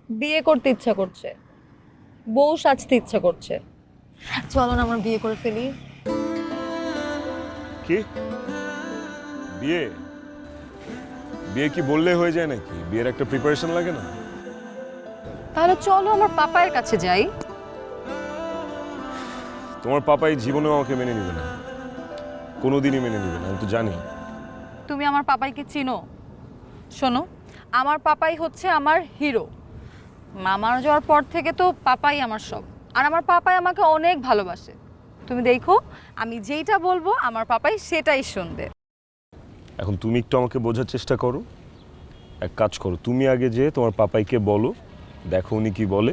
বিয়ে করতে ইচ্ছা করছে, বউ সাজতে ইচ্ছা করছে। চলো না আমরা বিয়ে করে ফেলি। কি বিয়ে? বিয়ে কি বললে হয়ে যায় নাকি? বিয়ের একটা প্রিপারেশন লাগে না? তাহলে চলো আমার পাপায়ের কাছে যাই। তোমার পাপাই জীবনেও আমাকে মেনে নিবে না, কোনোদিনই মেনে নিবে না, আমি তো জানি। তুমি আমার পাপাইকে চিনো? শোনো, আমার পাপাই হচ্ছে আমার হিরো। মামার যাওয়ার পর থেকে তো পাপাই আমার সব। আর আমার পাপাই আমাকে অনেক ভালোবাসে। তুমি দেখো, আমি যেইটা বলবো আমার পাপাই সেটাই শুনবে। এখন তুমি একটু আমাকে বোঝার চেষ্টা করো। এক কাজ করো, তুমি আগে যে তোমার পাপাইকে বলো, দেখো উনি কি বলে,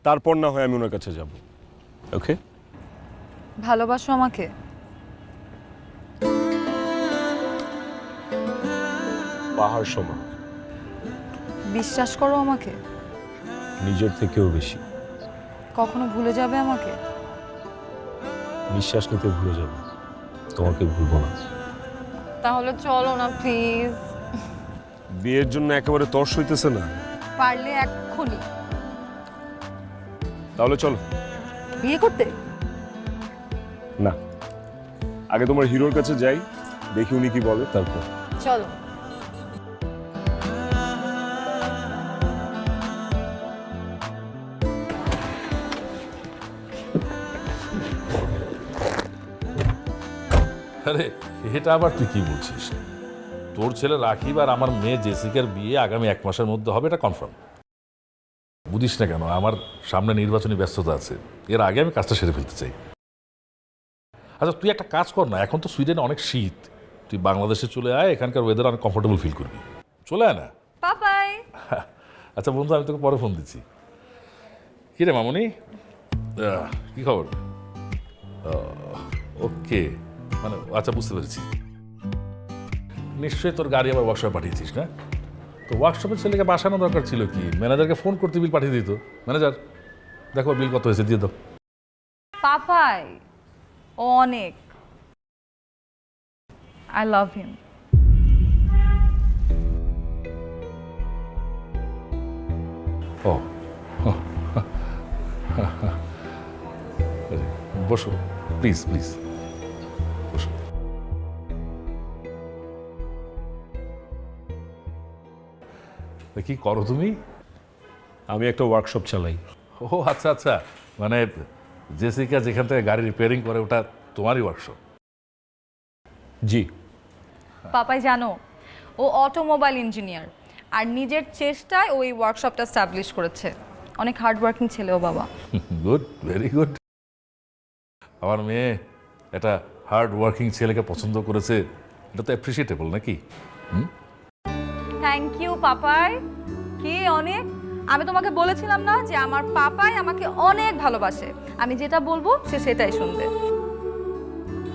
তারপর না হয় আমি ওনার কাছে যাব। ওকে? ভালোবাসো আমাকে? পাহাড় সমান। বিশ্বাস করো আমাকে? নিজের থেকেও বেশি। কখনো ভুলে যাবে আমাকে? নিঃশ্বাস নিতে ভুলে যাবো, তোমাকে ভুলবো না। তাহলে চলো না প্লিজ। বিয়ের জন্য একেবারে তর্স হইতেছে না? পারলে এক্ষুনি তাহলে চলো। বিয়ে করতে? না, আগে তোমার হিরোর কাছে যাই, দেখি উনি কি বলে, তারপর। চলো। আরে এটা আবার তুই কি বলছিস? তোর ছেলে রাকিব আর আমার মেয়ে জেসিকার বিয়ে আগামী 1 মাসের মধ্যে হবে, এটা কনফার্ম। বুঝিস না কেন, আমার সামনে নির্বাচনী ব্যস্ততা আছে, এর আগে আমি কাজটা সেরে ফেলতে চাই। আচ্ছা তুই একটা কাজ কর না, এখন তো সুইডেনে অনেক শীত, তুই বাংলাদেশে চলে আয়, এখানকার ওয়েদার অনেক কমফোর্টেবল ফিল করবি। চলে আয় না। পাপাই। আচ্ছা বন্ধু, আমি তোকে পরে ফোন দিচ্ছি। কী রে মামনি, কি খবর? ওকে, মানে আচ্ছা বুঝতে পেরেছি। নিশ্চয়ই তোর গাড়ি আবার ওয়ার্কশপে পাঠিয়েছিস না? তো ওয়ার্কশপের ছেলেকে বাসানো দরকার ছিল কি, ম্যানেজারকে ফোন করতে বিল পাঠিয়ে দিত। ম্যানেজার দেখো বিল কত হয়েছে, দিয়ে দাও। পাপাই ও অনেক, আই লাভ হিম। ও বসো প্লিজ প্লিজ, বসো। কি করো তুমি? আমি একটা ওয়ার্কশপ চালাই। ও আচ্ছা আচ্ছা, মানে জেসিকা যেখান থেকে গাড়ি রিপেয়ারিং করে ওটা তোমারই ওয়ার্কশপ? জি। পাপাই জানো, ও অটোমোবাইল ইঞ্জিনিয়ার, আর নিজের চেষ্টায় ওই ওয়ার্কশপটা স্টাবলিশ করেছে। অনেক হার্ড ওয়ার্কিং ছেলে ও বাবা। Good, very good. আমার মেয়ে একটা হার্ড ওয়ার্কিং ছেলেকে পছন্দ করেছে, এটা তো অ্যাপ্রিসিয়েটেবল নাকি? Thank you Papai. কি অনেক, আমি তোমাকে বলেছিলাম না যে আমার পাপাই আমাকে অনেক ভালোবাসে। আমি যেটা বলবো সে সেটাই শুনবে।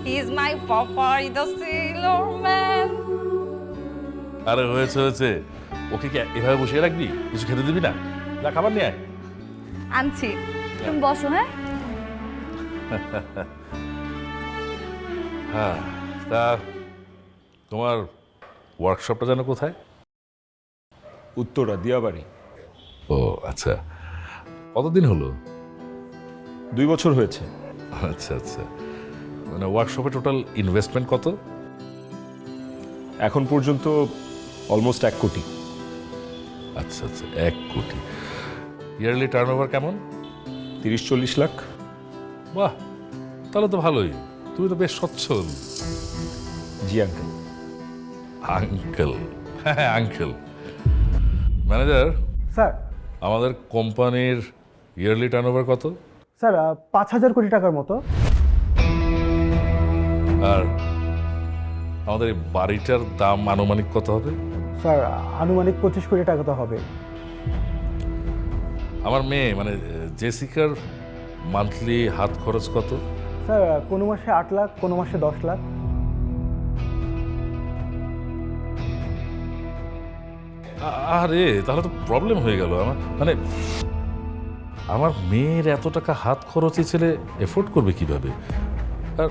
He is my Popeye, the sailor man. আরে হয়েছে হয়েছে, ওকে কি এভাবে বসিয়ে রাখবি? কিছু খেতে দিবি না? যা খাবার নিয়ে আয়। আনছি, তুমি বসো। হ্যাঁ হ্যাঁ, তা তোমার ওয়ার্কশপটা যেন কোথায়? উত্তরা, দিয়াবাড়ি। ও আচ্ছা, কতদিন হলো? 2 বছর হয়েছে। আচ্ছা আচ্ছা, মানে ওয়ার্কশপে টোটাল ইনভেস্টমেন্ট কত? এখন পর্যন্ত অলমোস্ট 1 কোটি। আচ্ছা আচ্ছা, 1 কোটি। ইয়ারলি টার্নওভার কেমন? 30-40 লাখ। বাহ, তাহলে তো ভালোই, তুমি তো বেশ সচ্ছল। জি আঙ্কেল। আঙ্কেল? হ্যাঁ আঙ্কেল। Manager sir. আমাদের কোম্পানির ইয়ারলি টার্নওভার কত? স্যার 5,000 কোটি টাকার মতো। আর আমাদের এই বাড়িটার দাম আনুমানিক কত হবে? স্যার আনুমানিক 25 কোটি টাকা তো হবে। আমার মেয়ে মানে জেসিকার মান্থলি হাত খরচ কত? স্যার কোনো মাসে 8 লাখ, কোনো মাসে 10 লাখ। আরে তাহলে তো প্রবলেম হয়ে গেল আমার, মানে আমার মেয়ের এত টাকা হাত খরচে ছেলে এফোর্ড করবে কিভাবে? আর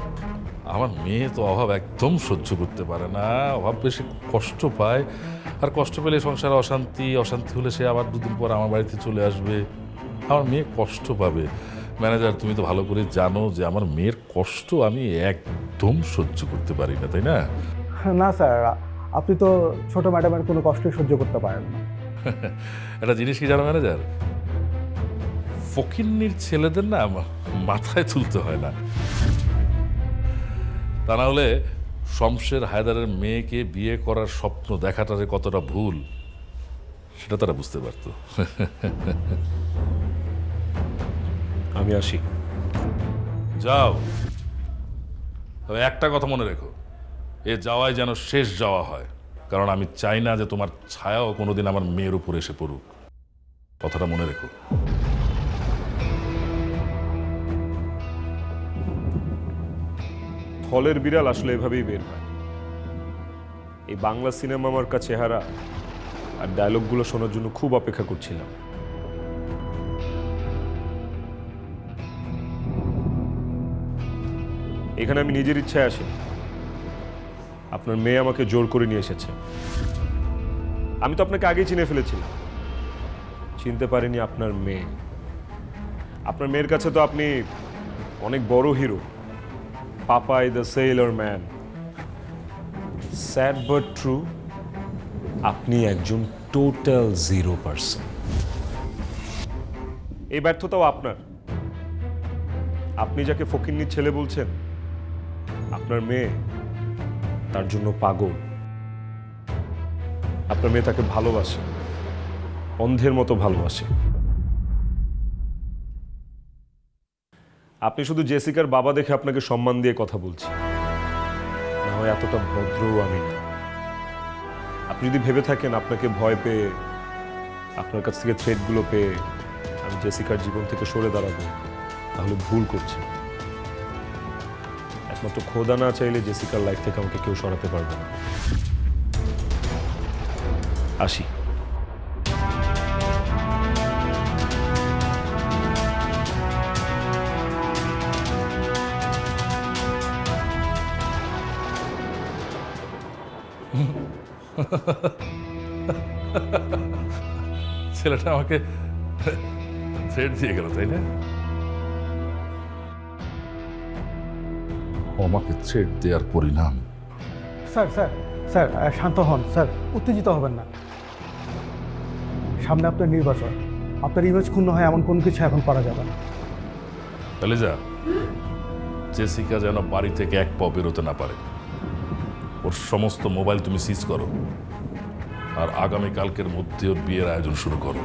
আমার মেয়ে তো অভাব একদম সহ্য করতে পারে না, অভাব বেশি কষ্ট পায়, আর কষ্ট পেলে সংসারে অশান্তি, অশান্তি হলে সে আবার দুদিন পর আমার বাড়িতে চলে আসবে, আমার মেয়ে কষ্ট পাবে। ম্যানেজার, তুমি তো ভালো করে জানো যে আমার মেয়ের কষ্ট আমি একদম সহ্য করতে পারি না, তাই না? না স্যার, আপনি তো ছোট ম্যাডামের কোনো কষ্টই সহ্য করতে পারেন না। একটা জিনিস কি জানো ম্যানেজার, ফকিন্নির ছেলেদের না মাথায় তুলতে হয় না, তা না হলে শমশের হায়দারের মেয়েকে বিয়ে করার স্বপ্ন দেখাটা যে কতটা ভুল সেটা তারা বুঝতে পারতো। আমি আসি। যাও, তবে একটা কথা মনে রেখো, এ যাওয়াই যেন শেষ যাওয়া হয়, কারণ আমি চাই না যে তোমার ছায়াও কোনোদিন আমার মেয়ের উপর এসে পড়ুক। কথাটা মনে রেখো। থলের বিড়াল আসলে এভাবেই বের হয়। এই বাংলা সিনেমা মার্কা চেহারা আর ডায়লগগুলো শোনার জন্য খুব অপেক্ষা করছিলাম। এখানে আমি নিজের ইচ্ছায় আসি, আপনার মেয়ে আমাকে জোর করে নিয়ে এসেছে। আমি তো আপনাকে আগেই চিনে ফেলেছিলাম, চিনতে পারিনি আপনার মেয়ে। আপনার মেয়ের কাছে তো আপনি অনেক বড় hero, Popeye the sailor man. Sad but true, আপনি একজন টোটাল 0%। এই ব্যর্থতাও আপনার। আপনি যাকে ফকিন্নির ছেলে বলছেন, আপনার মেয়ে তার জন্য পাগল। আপনার মেয়ে তাকে ভালোবাসে, অন্ধের মতো ভালোবাসে। আপনি শুধু জেসিকার বাবা দেখে আপনাকে সম্মান দিয়ে কথা বলছি, না হয় এতটা ভদ্রও আমি না। আপনি যদি ভেবে থাকেন আপনাকে ভয় পেয়ে, আপনার কাছ থেকে থ্রেটগুলো পেয়ে আমি জেসিকার জীবন থেকে সরে দাঁড়াবো, তাহলে ভুল করছেন। একমাত্র খোদা না চাইলে জেসিকার লাইফ থেকে আমাকে কেউ সরাতে পারবে না। আসি। ছেলেটা আমাকে থ্রেট দিয়ে গেল, তাই না? আমাকে থ্রেট দেওয়ার পরিণাম। স্যার স্যার স্যার শান্ত হন স্যার, উত্তেজিত হবেন না। সামনে আপনার নির্বাচন, আপনার ইমেজ ক্ষুণ্ণ হয় এমন কোনো কিছু এখন করা যাবে না। তাহলে যা, জেসিকা যেন বাড়ি থেকে এক পাও বেরোতে না পারে। ওর সমস্ত মোবাইল তুমি সিজ করো, আর আগামীকালকের মধ্যে ওর বিয়ের আয়োজন শুরু করো।